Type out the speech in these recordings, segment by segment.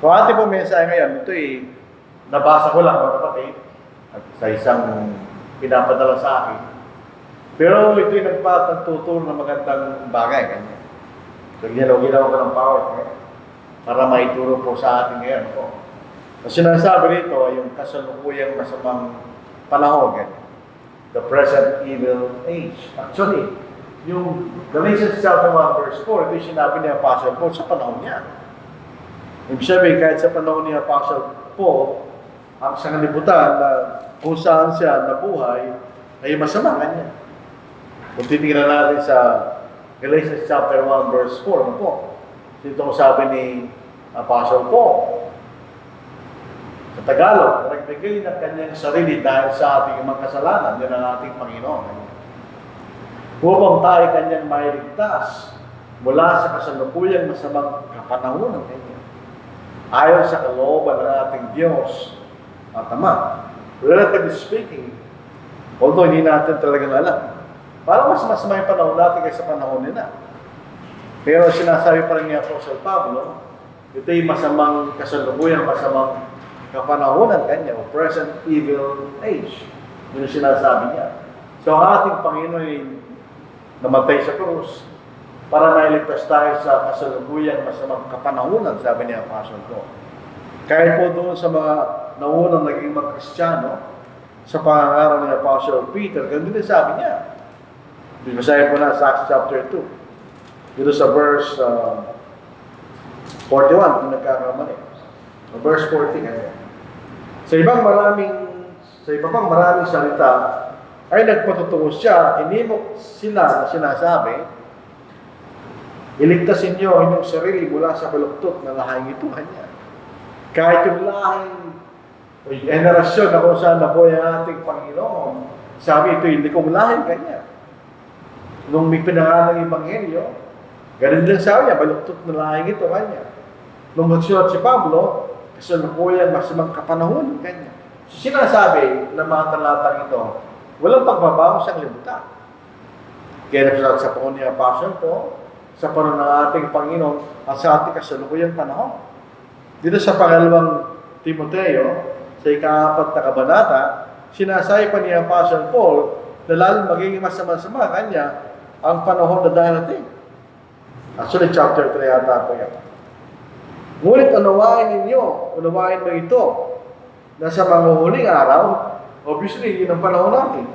Kung ating po mensahe ngayon, ito'y nabasa ko lang mga kapatid at sa isang pinapadala sa akin. Pero ito'y nagtuturo ng magandang bagay. Ganyan. So, ginawa ko ng PowerPoint para maituro po sa atin ngayon po. Ang sinasabi rito ay yung kasalukuyang masamang panahon. Ganyan. The present evil age. Actually, yung Galatians chapter 1 verse 4, ito yung sinabi ni Apostle Paul sa panahon niya. Ibig sabihin, kahit sa panahon ni Apostle Paul, ang sanglibutan na kung saan siya nabuhay, ay masama kanya. Kung titignan natin sa Galatians chapter 1 verse 4, ano po? Dito sabi ni Apostle Paul, sa Tagalog, nagbigay ng kanyang sarili dahil sa ating mga kasalanan, yan ang ating Panginoon. Upang tayo kanyang mailigtas mula sa kasalukuyang masamang kapanahunan kanya. Ayon sa kalooban ng ating Diyos at Ama. Relatively speaking, although hindi natin talagang alam, parang mas masama yung panahon natin kaysa panahon nila. Pero sinasabi pa rin ni Apostle Pablo, ito'y masamang kasalukuyang masamang kapanahunan kanya, o present evil age. Yun yung sinasabi niya. So ang ating Panginoon ay namatay sa krus para mailigtas tayo sa kasalukuyang masamang kapanahunan, sabi ni Apostle Paul. Kahit po doon sa mga naunang naging mga Kristiyano, sa pangangaral ni Apostle Peter, ganun din sabi niya. Basahin po na sa Acts chapter 2. Dito sa verse 41, kung nagkakamali. Verse 40 kaya. Sa ibang maraming salita ay nagpatutungo siya, hinimok sila na sinasabi, iligtasin niyo ang inyong sarili mula sa baluktot na lahing ito kanya. Kahit yung lahing generasyon na kung saan nabuhay ang ating Panginoon, sabi ito, hindi kong lahing kanya. Nung may pinangalan ng Ebanghelyo, ganun din sabi niya, baluktot na lahing ito kanya. Nung magsulat si Pablo, kasalukuyang masamang kapanahon kanya. So sinasabi ng mga talatang ito, walang pagbabago sa libutan. Kaya sa panahon ni Apostle Paul, sa panahon ng ating Panginoon, at sa ating kasalukuyang panahon. Dito sa pangalawang Timoteo, sa ika-4 na kabanata, sinasabi pa ni Apostle Paul na lalong magiging masama-sama kanya ang panahon na darating. Actually, chapter 3 yata po yan. Ngunit unawain mo ito, na sa mga huling araw, obviously, yun ang panahon natin,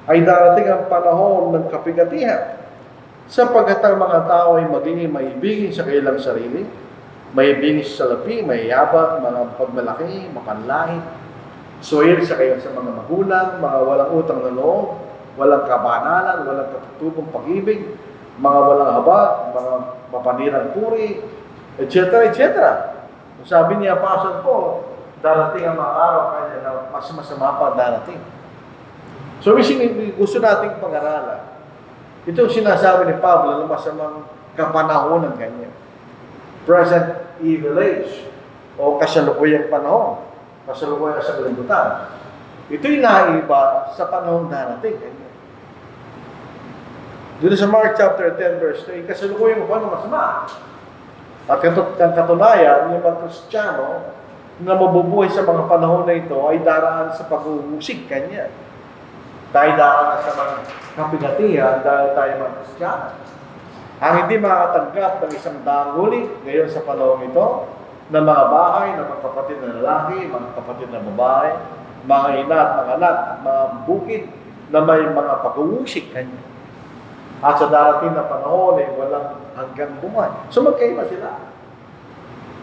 ay darating ang panahon ng kapigatihan, sapagkat ang mga tao ay magiging maibigin sa kanilang sarili, maibigin sa salapi, mayayabang, mga pagmalaki, mapanlahit, suwir sa kayo sa mga magulang, mga walang utang na loob, walang kabanalan, walang katutubong pag-ibig, mga walang haba, mga mapanirang puri, etc. etc. Sabi ni Apostle Paul, darating ang mga araw kanya na mas masama pa darating. So, gusto nating pag-aralan. Ito sinasabi ni Pablo na masamang kapanahonan kanya. Present evil age, o kasalukuyang panahon, kasalukuyang sa kalibutan. Ito'y naiba sa panahon darating. Kanya. Dito sa Mark chapter 10 verse 3, kasalukuyang panahon masama. At ang katunayan, yung mga Kristiyano na mabubuhay sa mga panahon na ito ay daraan sa pag-uusig kanya. Tayo daraan sa mga kapigatihan dahil tayo mga Kristiyano. Ang hindi makakatanggap ng isang dangulit ngayon sa panahon ito, ng mga bahay, ng mga kapatid na lalaki, mga kapatid na babae, mga ina at mga anak, mga bukid na may mga pag-uusig kanya. At sa darating na panahon ay walang hanggang buhay. So magkaiba sila.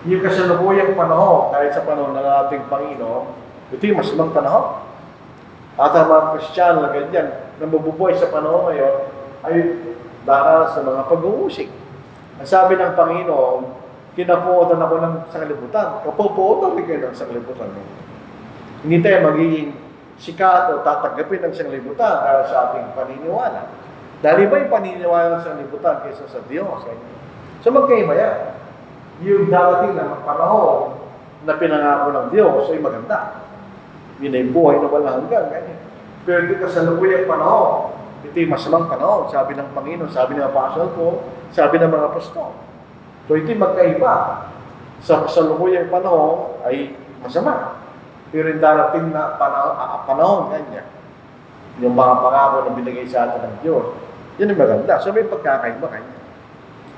Yung kasalukuyang panahon, kahit sa panahon ng ating Panginoon, ito yung masamang panahon. At ang mga Kristiyano na ganyan, na mabubuhay sa panahon ngayon, ay daranas sa mga pag-uusig. Ang sabi ng Panginoon, kinapuotan ako ng sanglibutan. Kapupuotan rin kayo ng sanglibutan. Hindi tayo magiging sikat o tatanggapin ng sanglibutan dahil sa ating paniniwala. Dahil iba yung paniniwala ng sanglibutan kaysa sa Diyos. So magkaiba yan. Yung darating na panahon na pinangako ng Diyos ay maganda. Yun ay buhay na walang hanggan. Pero ito kasalukuyang panahon, ito yung masamang panahon, sabi ng Panginoon, sabi ng Apostle Paul, sabi ng mga apostol. So ito yung magkaiba sa kasalukuyang panahon ay masama. Pero yung darating na panahon, ganyan. Yung mga pangako na binigay sa atin ng Diyos, yun ang maganda. So may pagkakaiba kanya.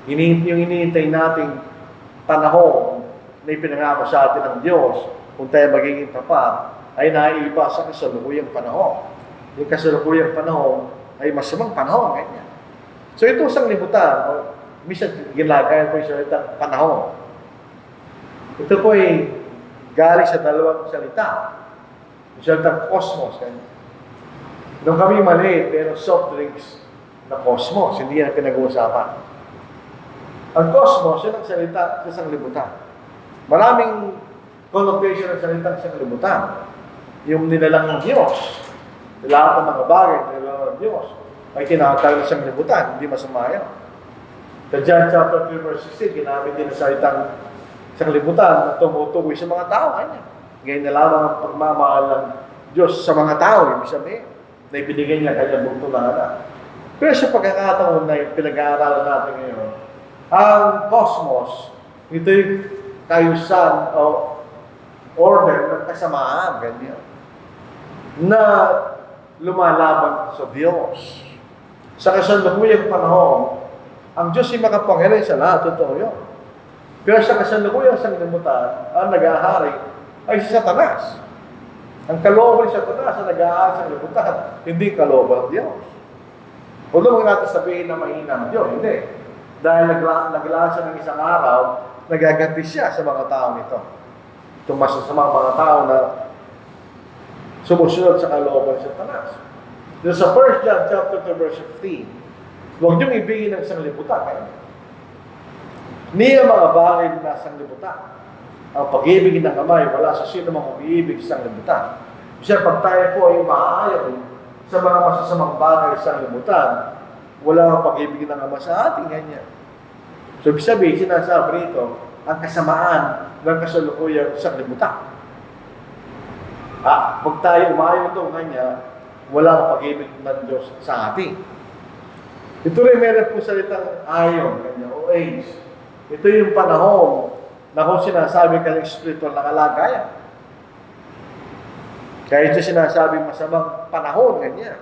Yung iniintay nating panahon na ipinangako sa atin ng Diyos, kung tayo magiging tapat, ay naiiba sa kasalukuyang panahon. Yung kasalukuyang panahon ay masamang panahon, ganyan. So ito isang libutan, minsan ginagayan ko yung salitang panahon. Ito po ay galing sa dalawang salita. Yung salitang cosmos. Nung kami maliit, pero soft drinks na cosmos, hindi yan pinag-uusapan. Ang cosmos, yun ang salita sa isang libutan. Maraming connotation ng salitang isang libutan. Yung nilalang ng Diyos, lahat ng mga bagay nilalang ng Diyos, ay tinatawag na isang libutan, hindi masama yan. Sa John chapter 3 verse 16, ginamit din ang salitang isang libutan na tumutukoy sa mga tao. Ngayon na lamang ang pagmamahal ng Diyos sa mga tao, ibig sabihin, na ibinigay niya kanyang bugto na anak. Pero sa pagkakataon na pinag-aaralan natin ngayon, ang cosmos, ito'y kayusan o order ng kasamaan, ganyan, na lumalaban sa Diyos. Sa kasalukuyang panahon, ang Diyos ay makapangyarihan sa lahat, totoo yun. Pero sa kasalukuyang sanglibutan, ang nag-ahari ay si Satanas. Ang kalooban ni Satanas ang nag-ahari sa sanglibutan, hindi kalooban ng Diyos. Huwag natin sabihin na mahina ang Diyos, hindi. Dahil naglasa ng isang araw, nagaganti siya sa mga tao nito. Tumasa sa mga tao na sumusunod sa kalooban ni Satanas. Dito sa 1 John chapter 2 verse 15, huwag niyong ibigin ng sanglibutan. Niya mga bagay na sanglibutan. Ang pag-ibig ng Ama, wala sa sino mang umiibig sa sanglibutan. Kasi pag tayo po ay maaayaw sa mga masasamang bagay sa sanglibutan, wala ang pag-ibig ng Ama sa ating ganyan. So, ibig sabihin, sinasabi rito, ang kasamaan ng kasalukuyang sanglibutan. Pag tayo umayaw ito, ganyan, wala ang pag-ibig ng Diyos sa atin. Ito rin meron po salitang ayon, ganyan, o age. Ito yung panahon na kung sinasabi ka ng spiritual na kalagayan. Kaya ito sinasabi masamang panahon, ganyan.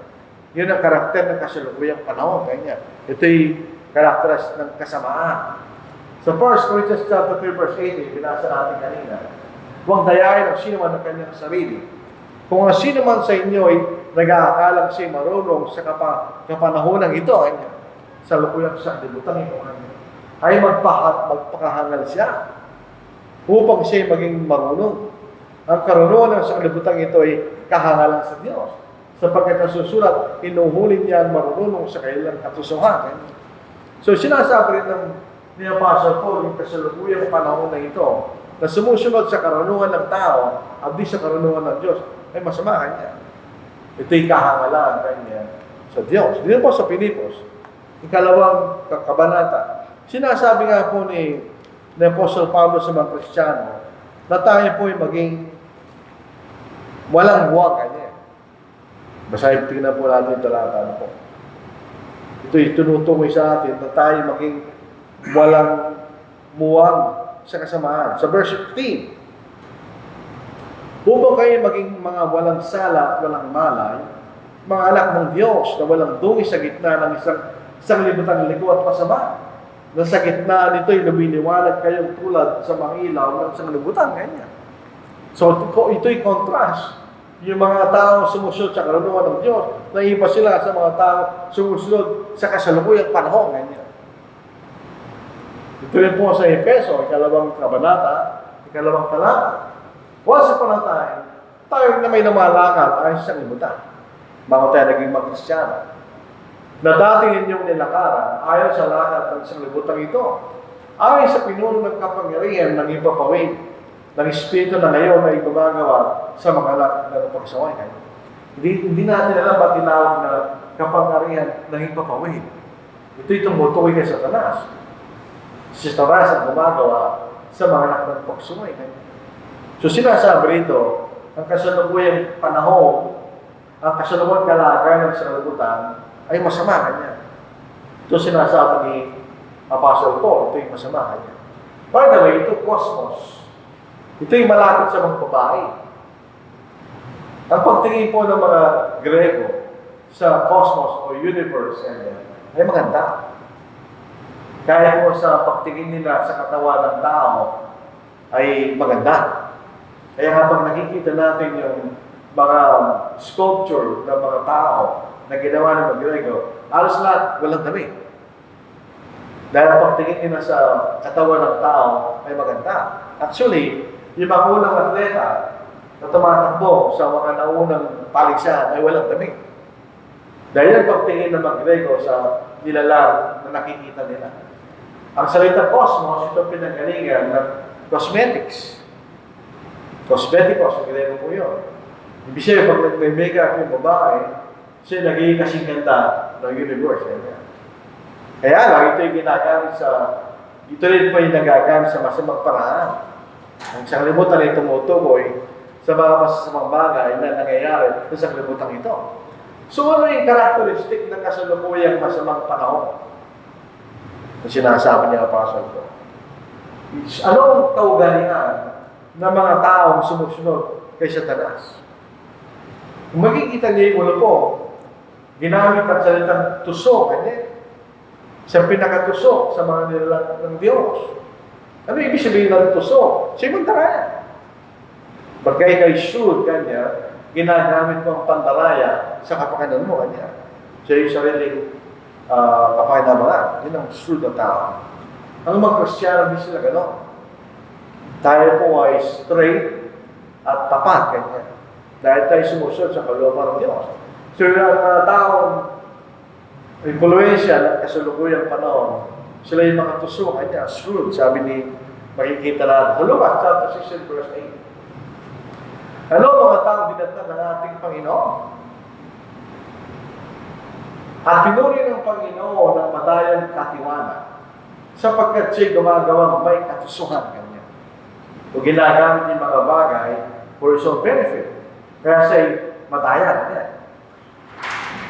Yun ang karakter ng kasalukuyang panahon, ganyan. Ito'y karakteris ng kasamaan. Sa 1 Corinthians chapter 3 verse 18, binasa natin kanina, huwag dayain ang sino man ng kanyang sarili. Kung ang sino man sa inyo ay nag-aakalang siya marunong sa kapanahonang ito, sa lukuyang sanglibutan ito, ay magpakahangal siya upang siya maging marunong. Ang karunungan ng sanglibutan ito ay kahangalan sa Diyos. Sapagkat nasusulat, inuhulin niya ang marunong sa kailang katusuhan. So sinasabi rin ni Apostle Paul, yung kasalukuyang panahon na ito, na sumusunod sa karunungan ng tao at di sa karunungan ng Diyos, ay masama kanya. Ito'y kahangalan kanya sa Diyos. Dito po sa Pilipos, ikalawang kabanata, sinasabi nga po ni Apostle Pablo sa mga Kristiyano, na tayo po ay maging walang huwag kanya. Basahin, tingnan po natin yung talata po. Ito'y tunutungoy sa atin na tayo maging walang muwang sa kasamaan. Sa verse 15, upang kayo maging mga walang sala at walang malay, mga anak ng Diyos na walang dungi sa gitna ng isang libutang liko at masama, na sa gitna nito'y lumiliwanag kayong tulad sa mga ilaw ng isang libutan. Ganyan. So ito'y contrast. Yung mga tao sumusunod sa karunungan ng Diyos, naiba sila sa mga tao sumusunod sa kasalukuyang panahon. Ganyan. Ito rin po sa Efeso, ikalawang kabanata, ikalawang talata. Once upon a time, tayo na may namalakad ay sa libutan. Bago tayo naging mag-Kristyano. Na dati ninyong nilakaran, ayon sa lakad ng isang libutan ito, ayon sa pinuno ng kapangyarihan ng ipapawid ng Espiritu na ngayon ay gumagawa sa mga anak ng pagsaway. Hindi natin alam ba tinawag na kapangyarihan ng ipapawid. Ito'y tumutukoy kay Satanas. Si Satanas ang gumagawa sa mga anak ng pagsaway. So sinasabi rito, ang kasalukuyang panahon, ang kasalukuyang kalagayan ng sanglibutan ay masama kanya. Ito sinasabi ni Apostle Paul, ito yung masama kanya. By the way, ito cosmos. Ito yung malapit sa mga babae. Ang pagtingin po ng mga Grego sa cosmos o universe ay maganda. Kaya po sa pagtingin nila sa katawan ng tao ay maganda. Kaya habang nakikita natin yung mga sculpture ng mga tao na ginawa ng mga Grego, halos lahat walang damit. Dahil ang pagtingin nila sa katawan ng tao ay maganda. Actually, yung mga unang atleta na tumatakbo sa mga naunang paligsahan ay walang damit. Dahil ang pagtingin ng mga Grego sa nilalang na nakikita nila. Ang salita cosmos, ito pinanggalingan ng cosmetics. Cosmeticos, sa Grego po yun. Ibig sabihin, pag nag-makeup yung babae, siya nagiging kasing ganda ng universe. Kaya lang, ito yung ginagamit ito rin po yung nagagamit sa masamang paraan. Ang sa kalimutan ay tumutukoy sa mga masasamang bagay na nangyayari sa kalimutan ito. So, ano yung characteristic ng kasalukuyang masamang panahon? Ang sinasabi niya Apostle ko. Anong kaugalingan ng mga taong sumusunod kay Satanas? Kung makikita niya yung ulo po, ginamit ang salitang tusok, sa pinakatusok sa mga nilalang ng Diyos. Ano ibig sabihin ng tusok? Siya yung pandaraya. Bagay kay shrewd kanya, ginagamit mo ang pandaraya sa kapakanan mo kanya. Siya yung sariling kapakinabangan. Yun ang shrewd ng tao. Ang mga Kristiyano, di sila gano'n. Tayo po ay straight at tapat kanya. Dahil tayo sumusunod sa kalooban ng Diyos. So yung taong influensya at kasalukuyang panahon, sila yung mga tusukan niya, shrewd, sabi ni makikita natin. Sa Lucas chapter 16 verse 8. Ano mga taong dinatnan ng ating Panginoon? At pinuri ng Panginoon ang matayang katiwanan, sapagkat siya'y gumagawang may katusuhan kanya. O ginagamit yung mga bagay for his own benefit. Kaya siya'y matayan niya.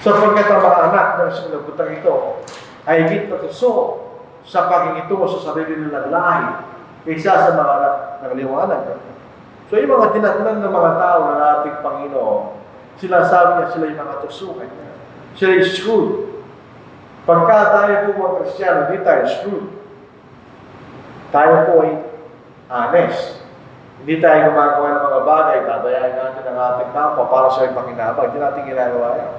Sapagkat ang mga anak ng sinagutan ito ay higit patuso sa pakingitungo sa sarili nilang lahi kaysa sa mga anak ng liwanag. So yung mga dinatnan ng mga tao ng ating Panginoon, sinasabi niya sila yung mga tusukan niya. Sila yung shrewd. Pagka tayo po mga Kristiyano, hindi tayo shrewd. Tayo po ay honest. Hindi tayo gumagawa ng mga bagay, tatayain natin ang ating kapwa para sa ibang inabang. Hindi natin ginagawa yan.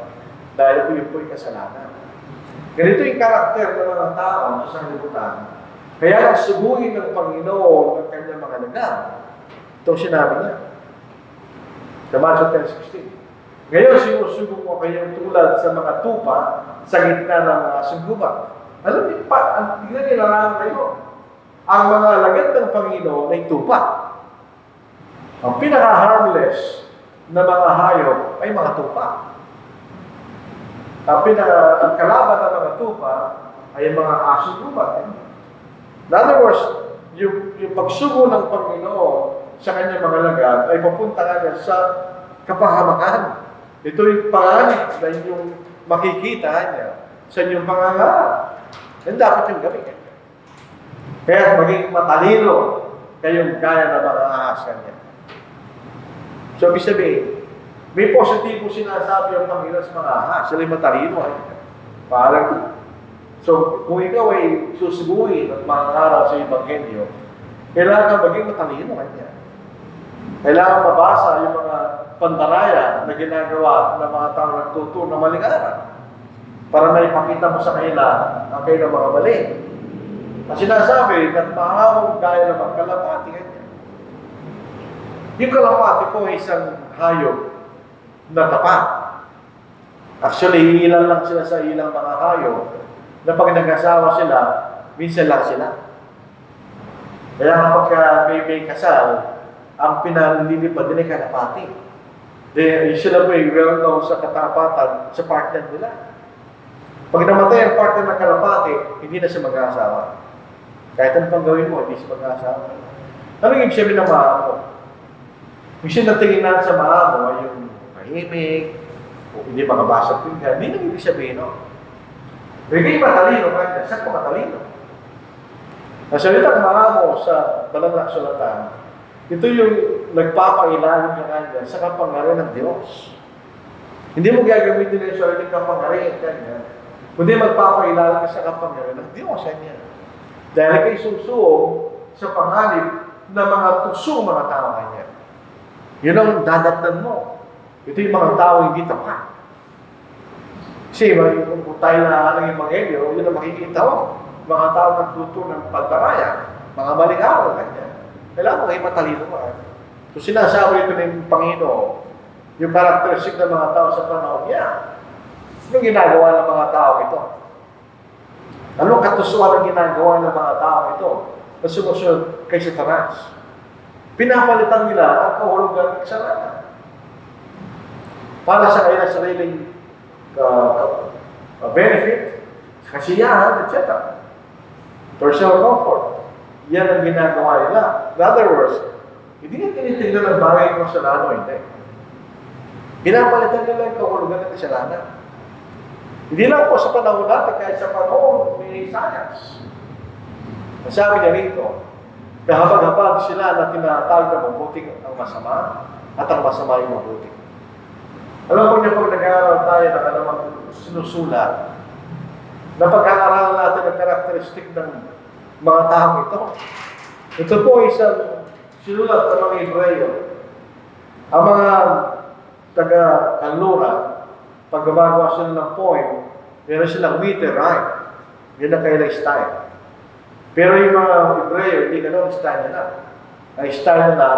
Dahil po yun po yung kasalanan. Ganito yung karakter ng mga tao sa sanglibutan. Kaya nagsubuhin ng Panginoon ang kanyang mga lagang. Itong sinabi niya. Sa Matthew 10:16. Ngayon, sinusubo ko kayong tulad sa mga tupa sa gitna ng mga sungguban. Alam niyo pa, tignan niyo lang kayo. Ang mga lagad ng Panginoon ay tupa. Ang pinaka-harmless na mga hayop ay mga tupa. Ang kalaban ng mga tupa ay mga asong gubat. In other words, yung pagsugo ng Panginoon sa kanyang mga lagad ay papunta nga sa kapahamakan. Ito yung panganib na inyong makikita niya sa inyong pangangarap. Yan dapat yung gawin. Kaya maging matalino kayong gaya ng mga ahas niya. So, ibig sabihin, may positibo sinasabi ang Panginoon sa mga ahas. Sila'y matalino. Parang, so, kung ikaw ay susubuhin at mangarap sa Ebanghelyo, kailangan maging matalino kanya. Kailangan mabasa yung mga pandaraya na ginagawa ng mga tao nagtuturo ng maling aral para maipakita mo sa kanila ang kailang mga mali. At sinasabi na maawang gaya ng mga kalapati kanya. Yung kalapati po ay isang hayop na tapat. Actually, ilan lang sila sa ilang mga hayop na pag nag-asawa sila, minsan lang sila. Kaya kapag may kasal, ang pinalilipad din ay kalapati. Sila po ay well-known sa katapatan sa partner nila. Pag namatay ang partner ng kalapati, hindi na siya mag-asawa. Kahit anong pang gawin mo, hindi siya mag-asawa. Anong ibig sabihin ng maamo? Yung sinatingin natin sa maamo ay yung tahimik, o hindi makabasa pinggan, hindi nang ibig sabihin, no? Hindi matalino kanya. Saan ko matalino? Ang salitang maamo sa banal na kasulatan, ito yung nagpapailalim ng kanya sa kapangyarihan ng Diyos. Hindi mo gagamitin yung sariling kapangyarihan kanya, kundi magpapailalim ka sa kapangyarihan ng Diyos kanya. Dahil kay susuong sa panganib ng mga tusong mga tao kanya. Yun ang dadatnan mo. Ito yung mga tao hindi tapat. Kasi kung tayo na ng Ebanghelyo, yun ang makikita mo. Mga tao nagtuturo ng pagdaraya, mga maling aral, kanya. Kailangan mo kayo matalino ka. So sinasabi ito ng Panginoon, yung characteristic ng mga tao sa panahon niya. Anong ginagawa ng mga tao ito? Anong katusuan ang ginagawa ng mga tao ito na sumusunod kay Satanas? Pinapalitan nila ang kahulugan ng kasalanan para sa kanilang sariling benefit, kasiyahan, etc. Personal comfort. Yan ang ginagawa nila. In other words, hindi nga tinitignan ng bagay ng kasalanan, hindi. Pinapalitan nila ang kahulugan ng kasalanan. Hindi lang po sa panahon natin, kahit sa panahon ni Isaias. Sabi niya rito, kahabag-habag sila na tinatawag na mabuting ang masama at ang masama yung mabuting. Alam po niyo, pag nag-aaral tayo ng anumang sinusulat, na pag-aaralan natin ang karakteristik ng mga taong ito. Ito po isang sinulat ng mga Hebreyo. Ang mga taga-Kanlura, pag gumagawa sila ng poem, meron silang meter-rhyme. Yun ang kailang style. Pero yung mga Hebreyo, hindi ganun ang style nila. Ang style nila,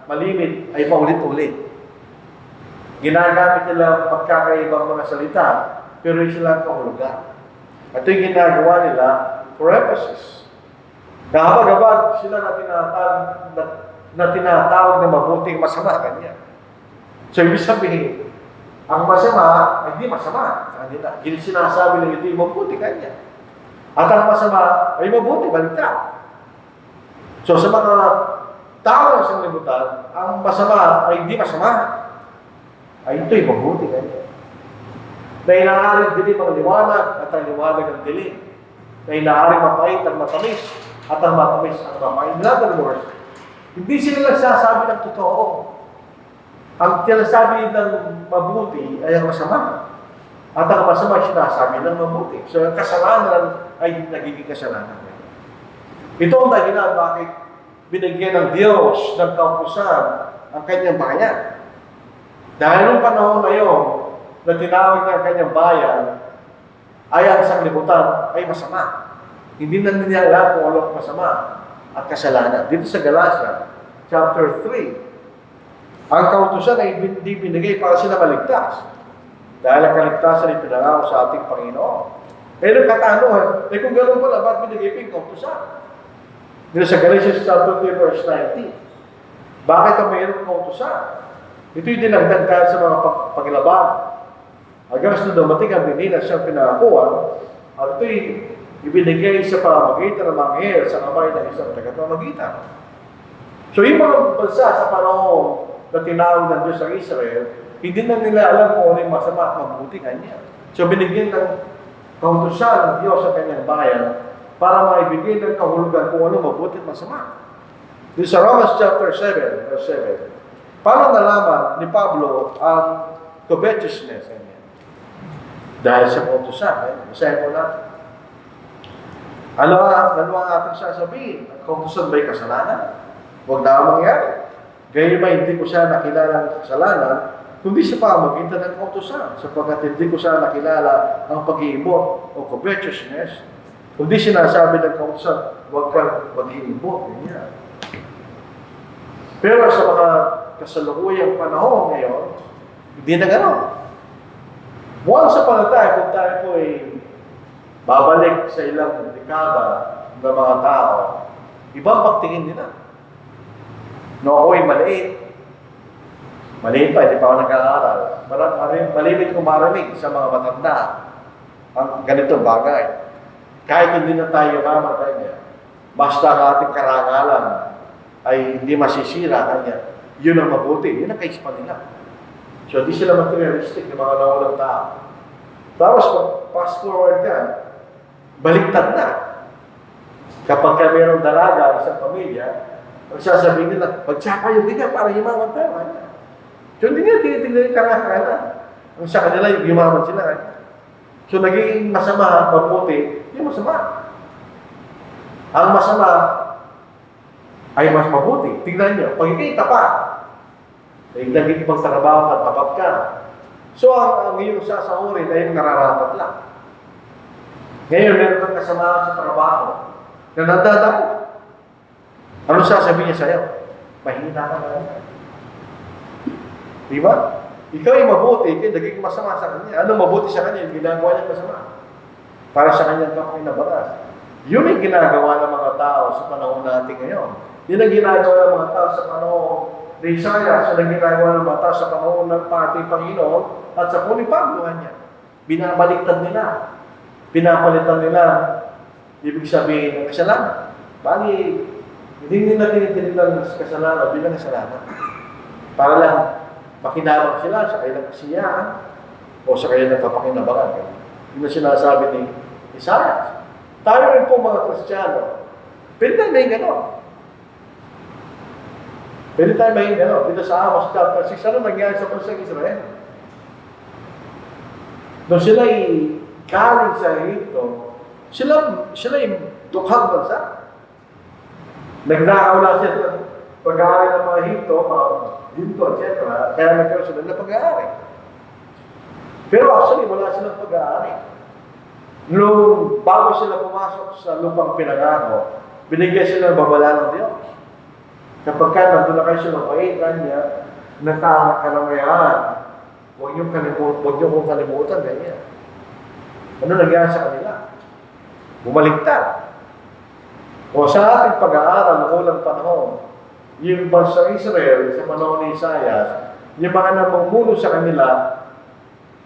malimit, ay paulit-ulit. Ginagamit nila pagkakaibang mga salita, pero yung silang kahulugan. At yung ginagawa nila for emphasis. Kahabag-habag sila na tinatawag na mabuting masama kanya. So, ibig sabihin, ang masama ay hindi masama sa kanila. Sinasabi na ito yung mabuti kanya. At ang masama ay mabuti, baliktad. So, sa mga tao ng sanglibutan, ang masama ay hindi masama. Ay ito'y mabuti kanya. Na inaaring dilim ang liwanag at ang liwanag ang dilim. Na inaaring mapait ang matamis at ang matamis ang mapait. In other words, hindi sila nagsasabi ng totoo. Ang sinasabi ng mabuti ay ang masama. At ang masama ay sinasabi ng mabuti. So ang kasalanan ay nagiging kasalanan. Ito ang dahilan bakit binigyan ng Diyos ng kautusan ang kanyang bayan. Dahil noong panahon na yun, na tinawag ng kanyang bayan, ay ang sanglibutan ay masama. Hindi na nila alam kung ano masama at kasalanan. Dito sa Galatia, chapter 3, ang kautusan ay hindi binigay para sila maligtas. Dahil ang kaligtasan ay pinangako sa ating Panginoon. Eh, nagkatanungan, kung gano'n pala, ba't binigay pa yung kautusan? Dito sa Galatians chapter 3, verse 19, bakit ang mayroong kautusan? Ito yung dinagdag dahil sa mga paglaban. Hanggang sa dumating ang binila siyang pinakakuha, at ito'y ibinigay sa pamamagitan ng mga anghel sa kamay ng isang tagapamagitan. So yung mga bansa sa panahon na tinawag ng Diyos sa Israel, hindi na nila alam kung ano yung masama at mabuti kanya. So binigyan ng kautusan ng Diyos sa kanyang bayan para maibigay ng kahulugan kung ano mabuti at masama. Dito sa Romans chapter 7, verse 7, paano nalaman ni Pablo ang covetousness? Dahil sa kautusan. Masahin po natin. Ano ang ating sasabihin? Ang kautusan ba'y kasalanan? Huwag na mangyari. Gaya ba hindi ko siya nakilala ng kasalanan, kundi sa pamagitan ng kautusan, sapagkat hindi ko siya nakilala ang pag-iibot o covetousness, kundi sinasabi ng kautusan, huwag kang mag-iibot. Ganyan. Pero sa mga kasalukuyang panahon ngayon, hindi na gano'n. Once upon a time, kung tayo po ay babalik sa ilang dekada ng mga tao, ibang pagtingin nila. No, ako'y maliit. Maliit pa, hindi pa ako nag-aaral. Malimit ko marinig sa mga matanda ang ganitong bagay. Kahit hindi na tayo yumaman kanya, basta ang ating karangalan ay hindi masisira kanya, yun ang mabuti. Yun ang kaisipan nila. So, hindi sila materialistic ng mga nawalang tao. Tapos, fast forward ka, baliktad na. Kapag ka mayroong dalaga, isang pamilya, ang sasabihin nila, magsapayugi ka para yumaman tayo. So hindi nila tinitingnan yung karangalan. Ang sa kanila, yung yumaman sila. So naging masama, mabuti, yung masama. Ang masama ay mas mabuti. Tingnan nyo, pag ikay tapat, naging ibang trabaho at tapat ka. So ang iyong sasahurin ay yung nararapat lang. Ngayon, meron kang kasama sa trabaho na nadadamo. Ano sasabihin niya sa'yo? Mahina ka na. Di ba? Ikaw ay mabuti, ikaw naging masama sa kanya. Ano mabuti sa kanya? Yung ginagawa niya masama. Para sa kanyang kapakinabaras. Yun ang ginagawa ng mga tao sa panahon natin ngayon. Yun ang ginagawa ng mga tao sa panahon ni Isaiah. Yun ang ginagawa ng mga tao sa panahon ng ating Panginoon at sa kuni pagluhan niya. Binabaliktad nila. Pinapalitan nila. Ibig sabihin ng kasalanan. Bali, hindi nila tinitinilang kasalanan bilang kasalanan. Para lang makinabang sila sa kanilang kasiyaan o sa kanilang kapakinabangan. Yun ang sinasabi ni Isaiah. Tayo rin po mga Kristiyano, pwede tayo may gano'n. Pwede tayo may gano'n. Dito sa Amos chapter 6, ano nangyari sa bansang Israel? Nung sila'y galing sa Egypto, sila'y dukhang bansa. Nagnakaw na sila pag-aari ng mga Egypto, etc. Kaya nagkaroon sila na pag-aari. Pero actually, wala silang pag-aari. Nung bago sila pumasok sa lupang pinangako, binigyan sila ng babala ng Diyos. Kapag ka nandun na kayo sa lupaitan niya, nakakaramayan, huwag niyo kong kalimutan, ganyan. Ano nangyari sa kanila? Bumaliktad. O sa ating pag-aaral ng unang panahon, yung bansang Israel sa panahon ni Isaiah, yung mga namumuno sa kanila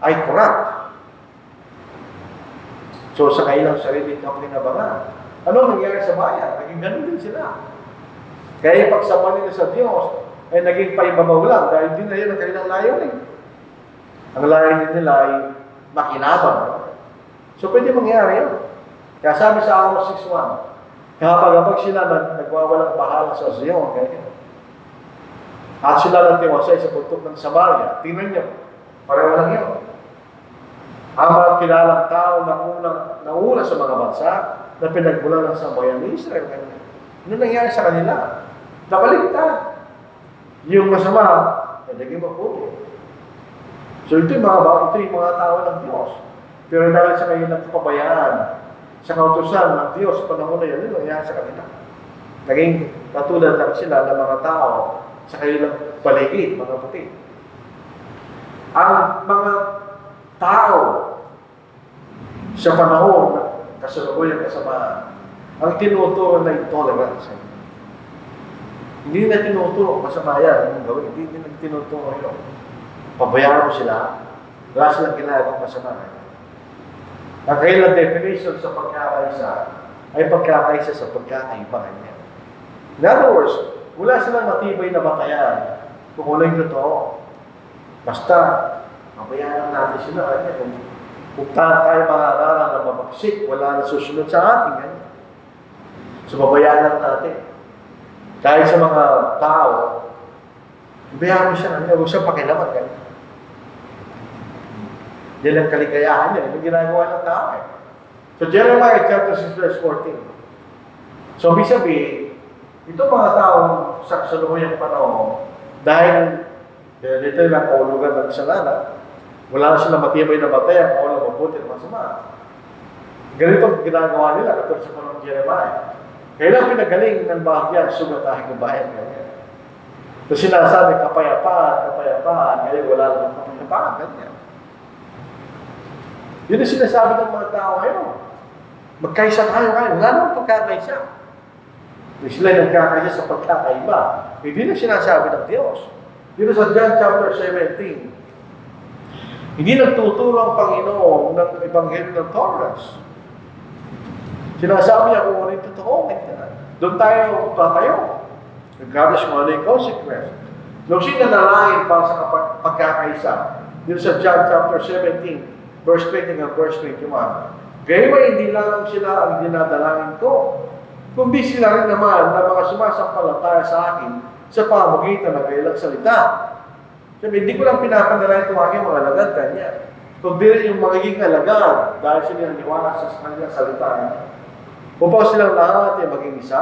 ay corrupt. So sa kailang sariling kapakinabangan, ano nangyari sa bayan? Naging ganun din sila. Kaya yung pagsama nila sa Diyos ay naging paibabaw lang dahil din na yun ang kanilang layunin. Ang layunin nila ay makinabang. So pwede mangyari yun. Kaya sabi sa Amos 6:1, kapag sila nagwawalang bahala sa Zion, ganyan. At sila nagtiwasay sa putok ng Samaria, tingnan nyo, pareho lang yun. Ang mga kilalang tao na una sa mga bansa na pinagmula ng sambayan ni Israel. Ano nangyari sa kanila? Nakaligtad. Yung masama, ay naging mabuti. So ito yung mga tao ng Diyos. Pero dahil sa kanilang kapabayaan, sa kautusan ng Diyos sa panahon na yun, ano nangyari sa kanila? Naging katulad lang sila ng mga tao sa kanilang paligid, mga puti. Ang mga tao sa panahon ng kasalukuyang kasamaan, ang tinuturo na intolerance. Hindi na tinuturo masama yan, yung gawin. Hindi na tinuturo yun. Pabayaan mo sila, wala silang ginagawang masama. Ang kailang definition sa pagkakaisa ay pagkakaisa sa pagkakaibangan niya. In other words, wala silang matibay na batayan kung wala yung totoo. Basta, pabayaan natin sila. Kung tayo makakara na mabagsik, wala na susunod sa ating. Ganyan. So, pabayaan lang natin. Dahil sa mga tao, ibayaan mo siya, huwag siya pakilaman. Ganyan. Yan ang kaligayahan niya. Ito ginagawa ng tao. So, Jeremiah chapter 6 verse 14. So, ibig sabihin, ito mga taong sa kasalukuyang panahon, dahil dito yung nakahulugan ng kasalanan, wala na silang matibay na batayan kung walang mabuti at masama. Ganito ang ginagawa nila katulad sa panahon ng Jeremiah. Kailang pinagaling ng bahagyan, sugatahin ng bayan. So, sinasabi, kapayapaan, ngayon wala lang kapayapaan, ganyan. Yun ang sinasabi ng mga tao ngayon. Magkaisa tayo ngayon. Wala naman pagkakaisa. Hindi sila nagkakaisa sa pagkakaiba. Hindi na sinasabi ng Diyos. Dito sa John chapter 17, hindi nagtuturo ang Panginoon ng Ebanghelyo ng tolerance. Sinasabi niya kung ano yung totoo. Doon tayo tatayo. Regardless kung ano yung consequence. Nung sinanalangin para sa pagkakaisa, dito sa John chapter 17, verse 20 hanggang verse 21. Gayon hindi lang sila ang dinadalangin ko, kundi sila rin naman na mga sumasampalataya sa akin sa pamagitan ng kailang salita. Sabi, hindi ko lang pinapadala itong aking mga alagad kanya. Kundi rin yung magiging alagad dahil sila niwala sa kanilang salita niya. Upang silang lahat ay maging isa,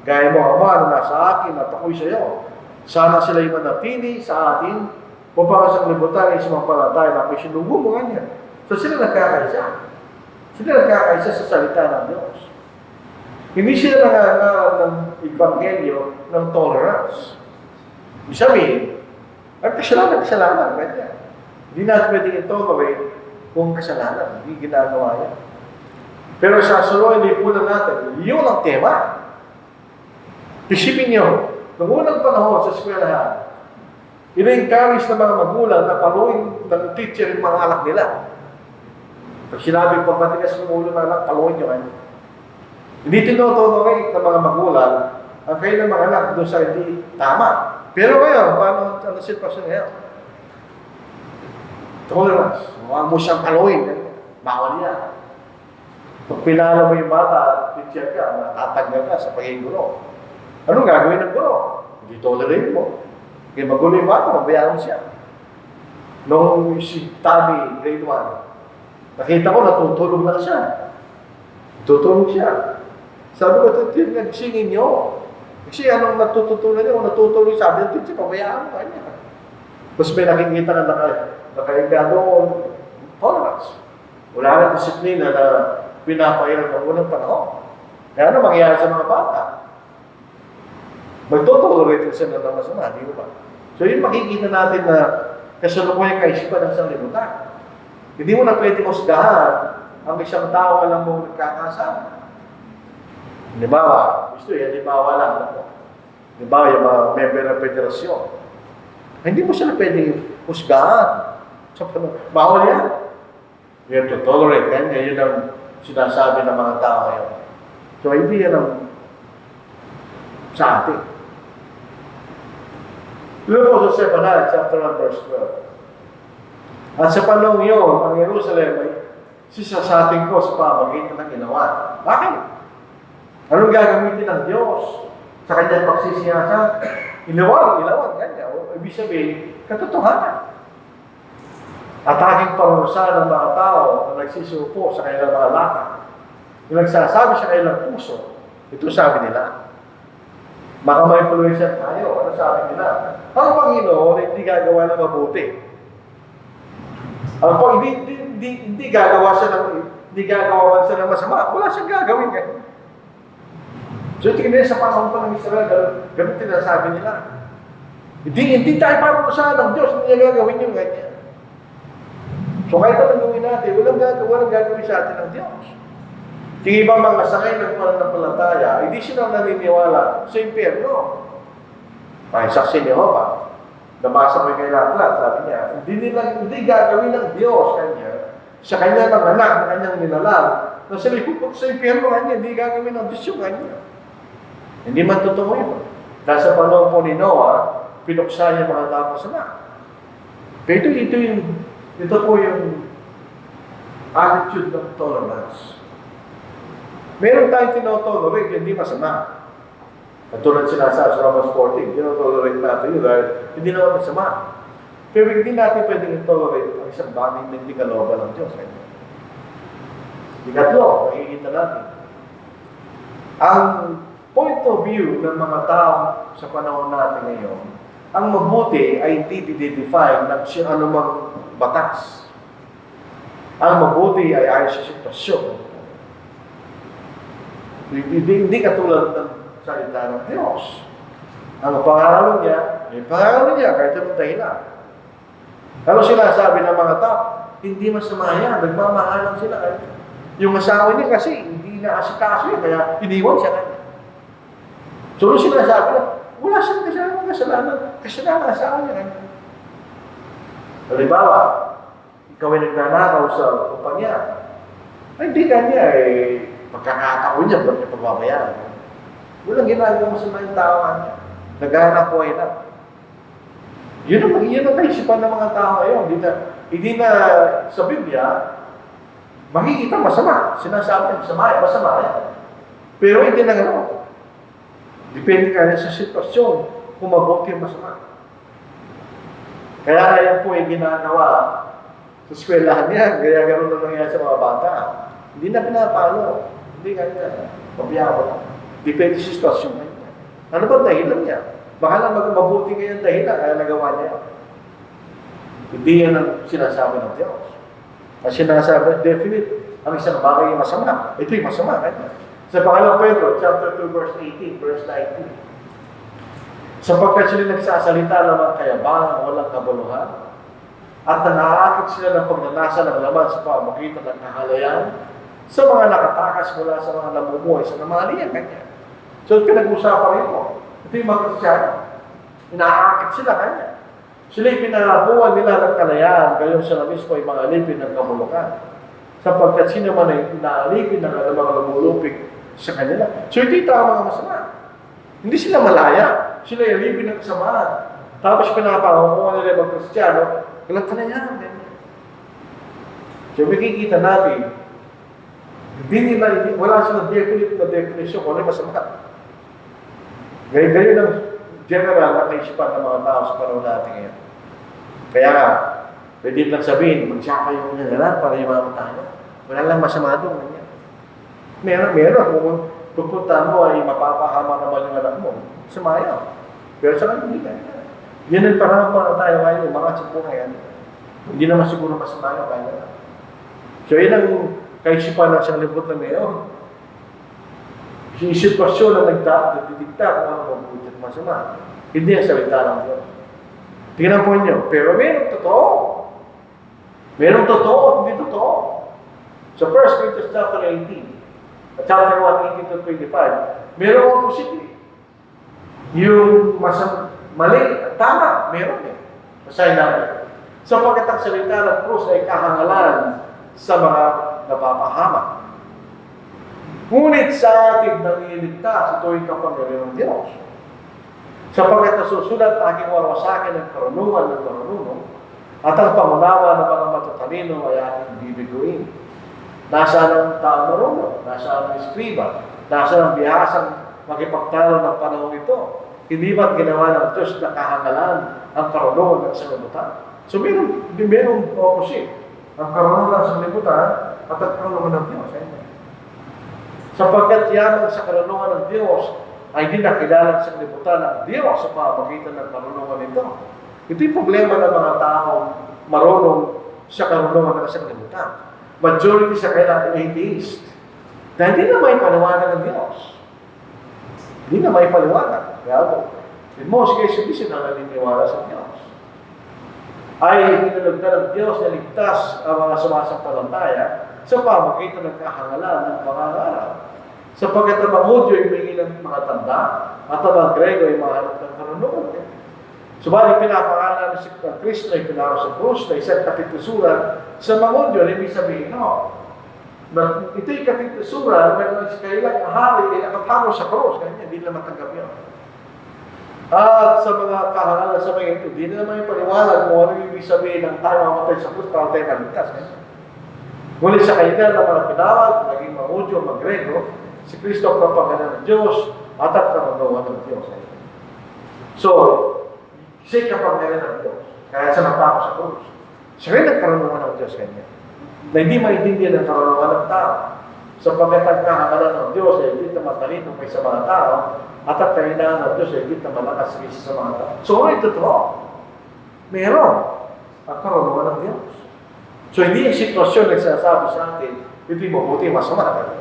gaya mo, Ama, na nasa akin at ako'y sa iyo. Sana sila yung manatili sa atin upang sa libutan ay sumampalataya na ako'y sinugo mo kanya. So sila nagkakaisa. Sila nagkakaisa sa salita ng Diyos. Hindi sila nangangaral ng ebanghelyo ng tolerance. Ibig sabihin, ang kasalanan, ganyan. Hindi natin pwedeng i-tolerate kung kasalanan. Hindi ginagawa yan. Pero sa suloy lipunan natin, yun ang tema. Isipin nyo, noong unang panahon sa eskwelahan, ina-encourage ng mga magulang na paluin ng teacher yung mga anak nila. Pag sinabi pag matigas ng ulo ng anak, paluin nyo kayo. Hindi tinotolerate ng mga magulang ang kayo ng mga anak doon sa hindi tama. Pero ngayon, paano ang sitwasyon ngayon? Tolerance. Huwag mo siyang paluin. Bawal yan. Pag pinala mo yung bata, teacher ka, matatanggal ka sa pagiging guro. Anong gagawin ng guro? Hindi tolerate mo. Kaya magulo yung bata, mabayaan mo siya. Noong si Tommy, grade 1, nakita ko, natutulog na siya. Tutulog siya. Sabi ko, nagsingin niyo. Kasi anong natututunan niyo? Kung natutulog, sabi ng teacher, pabayaan mo kanya. Tapos may nakikita na nakaigado, tolerance. Wala na disiplina na pinapailan ng unang panahon. Kaya ano mangyayari sa mga bata? Magtotolerate sila ng masama, di ba? So yun makikita natin na kasalukuyan kaisipan ng sanlibutan. Hindi mo na pwede husgahan ang isang tao alam mo nagkakasama. Halimbawa, gusto yan, halimbawa lang ako. Halimbawa, yung mga member ng federasyon. Hindi mo sila pwede husgahan. So, bawal yan. You have to tolerate. Yan ang sinasabi ng mga tao ngayon. So, hindi yan ang sa atin. Look po sa Zephaniah, chapter 1, verse 12. At sa panahon yun, ang Jerusalem ay sisasating ko sa pamagitan ng ginawa. Bakit? Anong gagamitin ng Diyos sa kanyang pagsisiyasa? Ilawan, kanya. O, ibig sabihin, katotohanan. At aking parurusahan ng mga tao na nagsisupo sa kanilang mga lata, yung nagsasabi sa kanilang puso, ito sabi nila, baka may influensya tayo. Ano sabi nila? Ang Panginoon hindi gagawa ng mabuti. Ang Panginoon hindi gagawa siya ng masama. Wala siyang gagawin ngayon. So tingnan sa panahon pa ng Israel, ganun tinasabi nila. Hindi tayo parurusahan ng Diyos, hindi niya gagawin yung ganyan. So kahit anong gawin natin, walang gagawin sa atin ng Diyos. Yung ibang mga sakay ng pananampalataya, hindi sila naniniwala sa impyerno. Ay, saksi ni Jehovah. Nabasa mo yung kay Laklat, sabi niya, hindi gagawin ng Diyos kanya, sa kanya ng anak, na kanyang ninalang, na sila ipupot sa impyerno kanya, hindi gagawin ng Diyos yung kanya. Hindi man totoo yun. Dahil sa panahon po ni Noah, pinuksa niya mga tao masama. Pero ito po yung attitude ng tolerance. Meron tayong tinotolerate, hindi masama. Katulad sinasabi sa Romans 14, tinotolerate natin yun dahil hindi naman masama. Pero hindi natin pwedeng tolerate ang isang bagay na hindi kalooban ng Diyos. Ikatlo, makikita natin. Ang point of view ng mga tao sa panahon natin ngayon, ang mabuti ay hindi didefine ng anumang batas. Ang mabuti ay ayon sa sitwasyon. Hindi katulad ng salita ng Diyos. Ang pangaralan niya, yung pangaralan niya, kahit anong dahilan. Ano sinasabi ng mga tao? Hindi masama yan, nagmamahalan sila. Yung asawa niya kasi, hindi na asikaso yan, kaya iniwan siya kanya. So, sinasabi na, wala siyang kasalanan asawa niya kanya. Halimbawa, ikaw ay nagnanakaw sa kumpanya, ay hindi kanya pagkakataon niya, ba't niya pagbabayaran? Walang ginagawa masama yung tao kanya. Naghahanap buhay na. Yun ang kaisipan ng mga tao ngayon. Hindi na sa Biblia, makikita masama. Sinasabi niya, masama yan. Pero hindi na gano'n. Depende kaya sa sitwasyon kung mabuti o masama. Kaya yan po yung ginagawa sa eskwelahan niya. Kaya gano'n na nangyayari sa mga bata. Hindi na pinapalo. Hindi kaya. Pabiyawa lang. Depende sa sitwasyon niya. Ano ba dahilan niya? Baka lang mabuti ngayon dahilan kaya nagawa niya. Hindi yan ang sinasabi ng Diyos. Ang sinasabi, definite, ang isang bagay yung masama. Ito'y masama. Sa pangalang Pedro, chapter 2, verse 18, verse 19. Sapagkat sila nagsasalita ng kayabangan, walang kabuluhan, at nangaakit sila ng pagnanasa ng laman sa pamagitan ng kahalayan, sa mga nakatakas mula sa mga namumuhay sa namalian kanya. So, pinag-usapan rin mo. Ito yung mga Kristiyano. Inaakit sila kanya. Sila'y pinarabuan nila ng kalayaan, gayon sila mismo ay mga alipin ng kabulukan. Sapagkat sino man ay inaalipin ng mga lumulupig sa kanila. So, ito yung mga masama. Hindi sila malaya. Sila ay alipin ng kasamaan. Tapos pinapangakuha nila mga Kristiyano, walang kalayaan. So, makikita natin, wala silang definite na definition kung ano yung masama. Ganyan ang general na kaisipan ng mga tao sa panahon natin ngayon. Kaya, pwede lang sabihin, magsaka yung mga nalang para yumaman tayo. Wala lang masama doon. Meron. Kung pupunta mo ay mapapahama naman yung anak mo, sumayaw. Pero sa kanila, hindi kaya. Yan ang parang para tayo ngayon, mga sipuha yan. Hindi naman siguro masama yung kaya. So, yun ang kaisipan ng isang libot na ngayon. Yung sitwasyon na nagdidikta kung ano mabuti at masama. Hindi ang salita ng Diyos. Tingnan po niyo. Pero merong totoo. Merong totoo at hindi totoo. So 1 Corinthians chapter 18, chapter 1, 18 to 25, merong opposite eh. Yung mali at tama, meron eh. Basahin natin. Sapagkat ang salita ng krus ay kahangalan sa mga napapahamak. Ngunit sa ating nangiligtas, ito ay kapangyarihan ng Diyos. Sapagkat nasusulat aking warasakin ng karunungan ng marunong, at ang pangunawa ng mga matatalino ay ating bibiguin. Nasaan ang taong marunong? Nasaan ang eskriba? Nasaan ang bihasang makipagtalo ng panahon ito? Hindi ba't ginawa ng Diyos na kahangalan ang karunungan ng sanlibutan? So merong opposite. Ang karunungan ng sanlibutan at ang karunungan ng Diyos. Sapagkat yaman sa karunungan ng Diyos ay di nakilala sa sanlibutan ng Diyos sa pamamagitan ng karunungan nito. Ito yung problema ng mga taong marunong sa karunungan ng sanlibutan. Majority sa kanila ay atheist. Dahil di na may paliwanag ng Diyos. Di na may paliwanag. Kaya in most cases, hindi sila naniniwala sa Diyos. Ay hinalagda ng Diyos na ligtas ang mga sumasampalataya sa pamamagitan ng kahangalan ng pangangaral. Sapagkat ang mga Hudyo ay may ilang mga tanda at ang mga Grego ay mga hanap ng karunungan. Subalit pinapangalan ng Kristo ay pinaro sa krus na isang kapitusuran sa mga Hudyo na ibig sabihin, no? Ito'y kapitusuran na kailang hari ay nakaparo sa krus. Kaya hindi nila matanggap yun. At sa mga kahangalan sa mga ito, hindi nila may paliwanag kung ano ibig sabihin ng tayo mamatay sa krus para tayo kaligtas. Ngunit sa kanila ng mga tinawag, naging mga Hudyo, mga Grego, si Kristo ang kapangalan ng Diyos at ang karunungan ng Diyos. So, siya kapangalan ng Diyos. Kaya sa napako sa krus. Siya rin ang karunungan ng Diyos kanya. Na hindi maintindihan ang karunungan ng tao. Sapagkat ang kahangalan ng Diyos ay hindi na matalino kay sa mga tao at ang kahinaan ng Diyos ay hindi na malakas kaysa sa mga tao. So, ano ito totoo? Meron ang karunungan ng Diyos. So, hindi yung sitwasyon na nagsasabi sa atin, hindi mabuti, masama.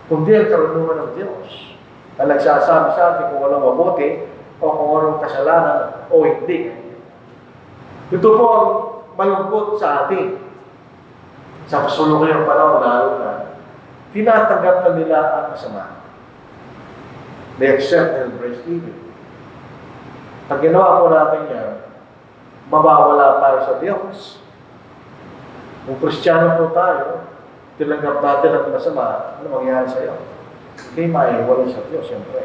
Kundi ang karunungan ng Diyos na nagsasabi sa atin kung walang mabuti o kung walang kasalanan o hindi. Ito po ang malungkot sa atin. Sa kasulukuyang panahon lalo na, tinatanggap na nila ang masama. They accept and embrace evil. Pag ginawa po natin yan, mabawala tayo sa Diyos. Kung Kristiyano po tayo, tinanggap natin ang masama, ano mangyayari sa iyo? Hindi maiwala sa Diyos, siyempre.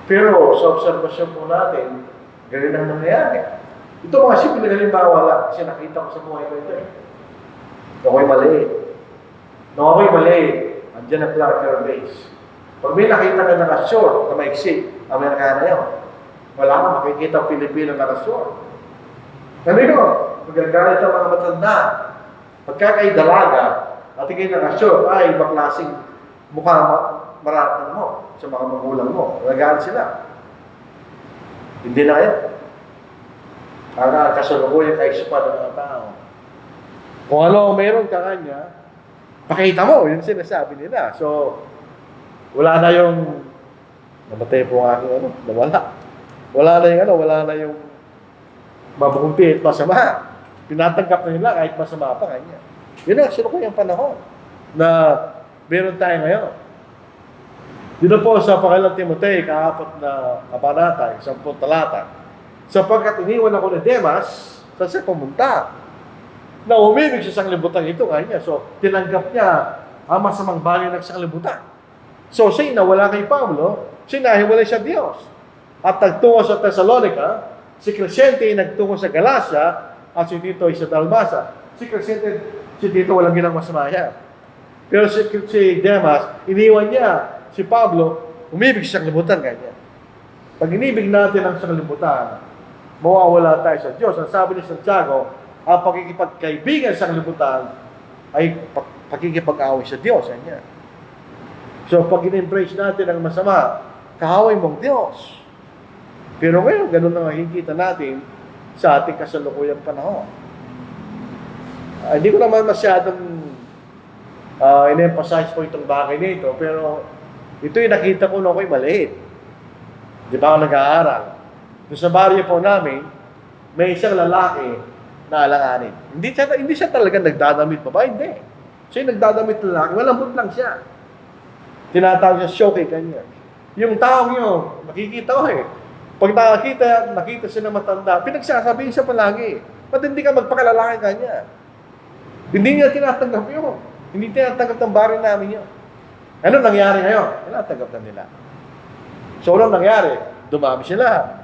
Pero sa obserbasyon po natin, ganyan ang nangyayari. Ito mga simple na halimbawa lang, kasi nakita ko sa buhay ko ito eh. Nung ako'y maliit, andyan ang Clark Air Base. Pag may nakita ka naka-short na maiksi, Amerikana yun. Wala ka makikita Pilipino naka-short. Ganito, magagalit ang mga matanda. Pagka kayo dalaga, at kayo naka-short, ay ibang klaseng mukha maratan mo sa mga magulang mo. Magagalit sila. Hindi na kayo. Para kasalukuyan kayo sa ng mga tao. Kung ano meron ka kanya, pakita mo, yun sinasabi nila. So, wala na yung, namatay po ang aking nawala. Wala na yung mabukumpi at masama. Tinatanggap na nila kahit masama pa kanya. Yun ang kasalukuyang panahon na meron tayo ngayon. Dito po sa Panginoon Timoteo, ika-4 na kabanata, 10 talata. Sapagkat iniwan ako ni Demas, saan siya pumunta? Na umibig sa sanglibutan ito kanya. So, tinanggap niya ang masamang bagay ng sanglibutan. So, siya nawala kay Pablo, siya nahiwalay sa Diyos. At nagtungo sa Thessalonica, si Crescente nagtungo sa Galacia, at si Tito ay sa Dalmasa. Si Crescente, si Tito walang ginang masama yan. Pero si Demas, iniwan niya si Pablo, umibig sa sanglibutan kanya. Pag inibig natin ang sanglibutan, mawawala tayo sa Diyos. Ang sabi ni Santiago, ang pakikipagkaibigan sa sanglibutan ay pakikipag-away sa Diyos. Yan. So, pag in-embrace natin ang masama, kahaway mong Diyos. Pero ngayon, ganun na makikita natin sa ating kasalukuyang panahon. Hindi ko naman masyadong in-emphasize po itong bagay nito, pero ito'y nakita ko na ako'y maliit. Di ba ako nag-aaral? Doon sa baryo po namin, may isang lalaki na alanganin. Hindi siya talaga nagdadamit pa ba? Hindi. Siya nagdadamit lalaki. Malambot lang siya. Tinatawag siya shoki kanya. Yung taong yun, nakikita ko eh. Pag nakita siya na matanda, pinagsasabihin siya palagi. Ba't hindi ka magpakalalaki kanya? Hindi niya tinatanggap yun. Hindi tinatanggap ng baryo namin yun. Ano nangyari ngayon? Tinatanggap na nila. So, anong nangyari? Dumami sila.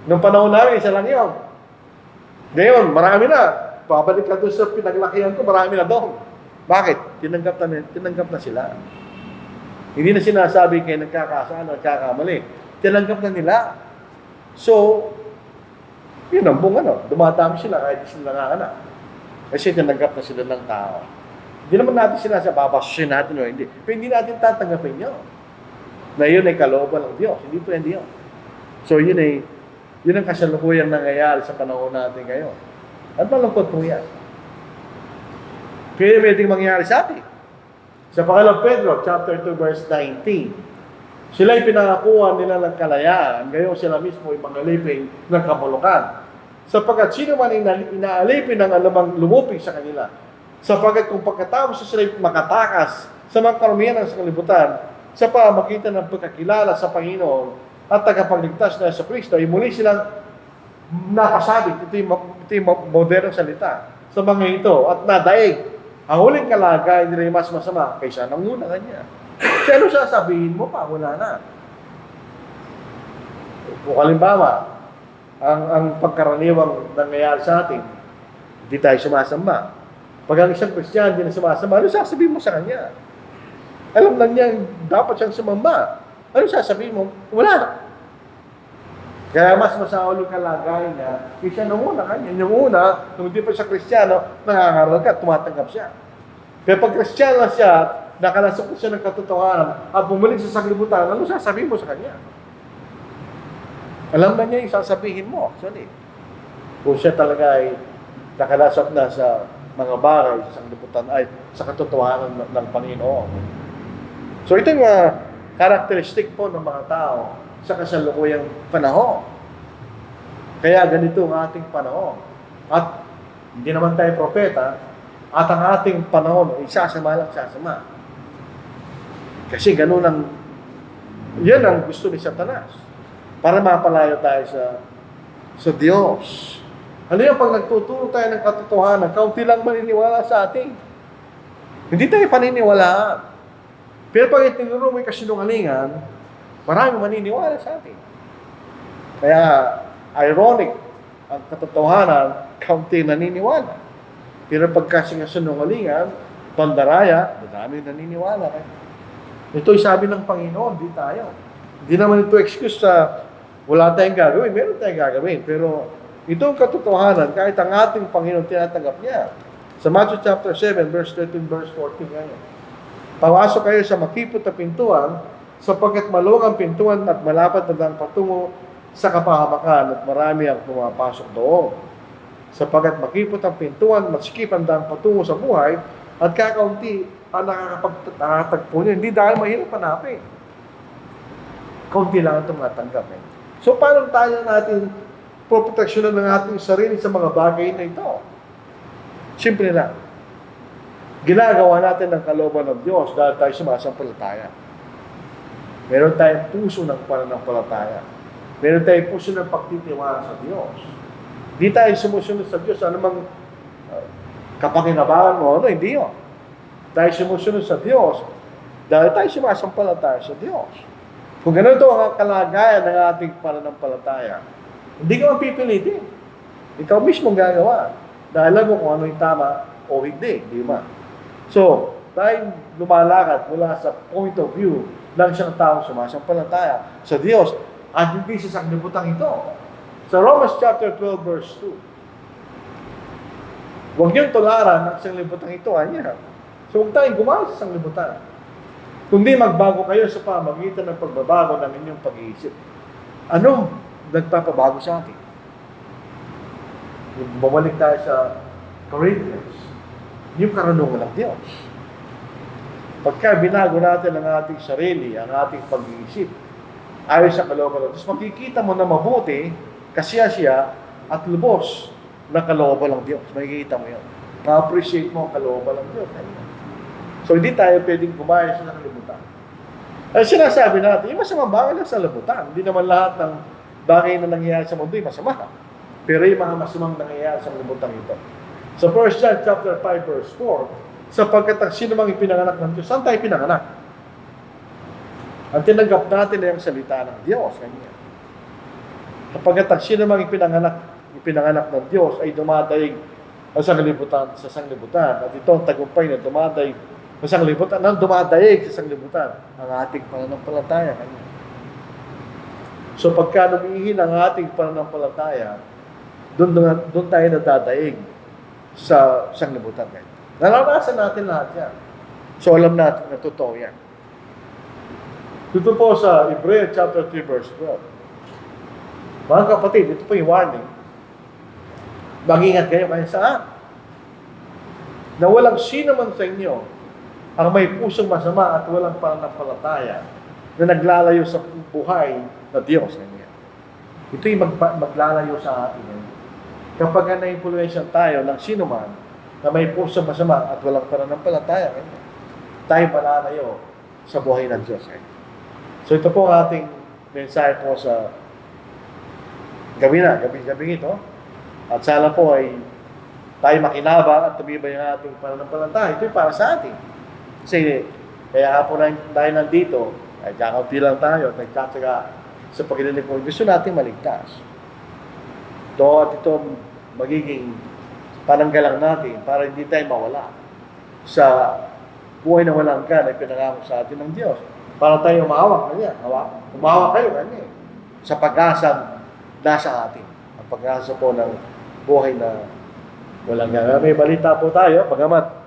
Nung panahon namin, isa lang yun. Ngayon, marami na. Pabalik ka doon sa pinaglakihan ko, marami na doon. Bakit? Tinanggap na sila. Hindi na sinasabi kayo nagkakasaan, nagkakamali. Tinanggap na nila. So, yun ang buong dumadami sila kahit di sila nanganak. Kasi tinanggap na sila ng tao. Hindi naman natin sinasabi, babasusin natin o hindi. Pero hindi natin tatanggapin yun. Na yun ay kalooban ng Diyos. Hindi po hindi yun. So, yun ang kasalukuyang nangyayari sa panahon natin ngayon. At malungkot po yan. Kaya pwedeng mangyari sa atin. Sa Pangalang Pedro, chapter 2, verse 19. Sila'y pinangakuha nila ng kalayaan, gayon sila mismo ay mangalipin ng kabulukan. Sapagkat sino man inaalipin ng alamang lumupig sa kanila. Sapagkat kung pagkatapos sila'y makatakas sa mga karumihan ng sanglibutan, sa pamagitan ng pagkakilala sa Panginoon, at tagapagligtas na sa Kristo, ay muli silang napasabit. Ito yung modernong salita sa mga ito. At nadaig, ang huling kalagay nila mas masama kaysa nang una kanya. So, ano sasabihin mo pa? Wala na. Kung halimbawa, ang pagkaraniwang nangyayari sa atin, hindi tayo sumasamba. Pag ang isang Kristiyano hindi na sumasamba, ano sasabihin mo sa kanya? Alam lang niya, dapat siyang sumamba. Ano sasabihin mo? Wala. Kaya mas masaulo kalagay niya kaysa nung una kanya. Yung una, nung hindi pa siya Kristiyano, nangangaral ka, tumatanggap siya. Pero pag Kristiyano siya, nakalasok siya ng katotohanan at bumalik sa sanglibutan, ano sasabihin mo sa kanya? Alam na niya yung sasabihin mo, actually. Kung siya talaga ay nakalasok na sa mga bagay, sa sanglibutan, ay sa katotohanan ng Panginoon. So ito yung karakteristik po ng mga tao sa kasalukuyang panahon. Kaya ganito ang ating panahon. At hindi naman tayo propeta, at ang ating panahon ay sasama lang sasama. Kasi ganun yan ang gusto ni Satanas. Para mapalayo tayo sa Diyos. Ano yung pag nagtuturo tayo ng katotohanan, kaunti lang maniniwala sa atin. Hindi tayo paniniwalaan. Pero pag itinuro mo yung kasinungalingan, marami maniniwala sa atin. Kaya, ironic, ang katotohanan, kaunti naniniwala. Pero pagka sinungalingan, pandaraya, marami naniniwala. Ito'y sabi ng Panginoon, di tayo. Hindi naman ito excuse sa wala tayong gagawin. Meron tayong gagawin. Pero itong katotohanan, kahit ang ating Panginoon tinatanggap niya. Sa Matthew chapter 7, verse 13, verse 14, ngayon. Pawasok kayo sa makipot na pintuan, sapagkat maluwag ang pintuan at malapad na dang patungo sa kapahamakan at marami ang pumapasok doon. Sapagkat makipot ang pintuan, masikip ang dang patungo sa buhay, at kakaunti ang nakakapagtagpo niya. Hindi dahil mahirap hanapin. Kaunti lang ang tumatanggap. So, paano tayo natin proteksyonan ng ating sarili sa mga bagay na ito? Simple lang. Ginagawa natin ang kalooban ng Diyos dahil tayo sumasampalataya. Meron tayong puso ng pananampalataya. Meron tayong puso ng pagtitiwala sa Diyos. Hindi tayo sumusunod sa Diyos. Ano mang kapakinabangan mo, hindi yun. Tayo sumusunod sa Diyos dahil tayo sumasampalataya sa Diyos. Kung ganito ang kalagayan ng ating pananampalataya, hindi ka mapipilitin. Ikaw mismo gagawa. Dahil alam mo kung ano yung tama o hindi. Di ba? So, tayo lumalakad mula sa point of view ng isang taong sumasampalataya sa Diyos at hindi sa sanglibutan ito. Sa Romans chapter 12 verse 2, huwag niyong tularan ang sanglibutan ito. Anya. So, huwag tayong gumawa sa sanglibutan. Kundi magbago kayo sa pamagitan ng pagbabago ng inyong pag-iisip. Ano nagpapabago sa atin? Bumalik tayo sa Corinthians. Yung karunungan ng Diyos. Pagka binago natin ang ating sarili, ang ating pag-iisip, ayon sa kalooban ng Diyos, makikita mo na mabuti, kasya-siya, at lubos na kalooban ng Diyos. Makikita mo yun. Ma-appreciate mo ang kalooban ng Diyos. So, hindi tayo pwedeng gumaya sa nakalimutan. Ay, sinasabi natin, yung masamang bagay lang sa libutan. Hindi naman lahat ng bagay na nangyayari sa mundo ay masama. Pero yung mga masamang nangyayari sa libutan ito. Sa 1 John chapter 5 verse 4, sapagkat ang sino mang ipinanganak ng Diyos, saan tayo pinanganak? Ang tinanggap natin ay ang salita ng Diyos. Kanya. Sapagkat ang sino mang ipinanganak ng Diyos ay dumadaig sa sanglibutan. At ito ang tagumpay na dumadaig sa sanglibutan, nang dumadaig sa sanglibutan ang ating pananampalataya. Kanya. So pagka lumihin ang ating pananampalataya, doon tayo nadadaig sa sanglibutan. Naranasan natin lahat yan. So alam natin na totoo yan. Dito po sa Hebrew chapter 3 verse 12. Mga kapatid, ito po yung warning. Mag-ingat kayo kahit saan. Na walang sino man sa inyo ang may pusong masama at walang pananampalataya na naglalayo sa buhay na Diyos. Ito yung maglalayo sa atin. Kapag na-influensya tayo ng sino man na may pusong masama at walang pananampalataya, tayo malalayo sa buhay ng Diyos. So ito po ang ating mensahe po sa gabi ito. At sana po ay tayo makinabang at tumibay ang ating pananampalataya. Ito yung para sa atin. Kasi kaya nga po dahil nandito, ay kakaunti lang tayo at nagtatsaga sa pagkililig. Gusto natin maligtas. Ito magiging pananggalang natin para hindi tayo mawala sa buhay na walang ka na pinangako sa atin ng Diyos. Para tayo umawak kanya. Umawak kayo kanya. Sa pag-asang nasa atin. Ang pag-asa po ng buhay na walang ka. May balita po tayo, pagamat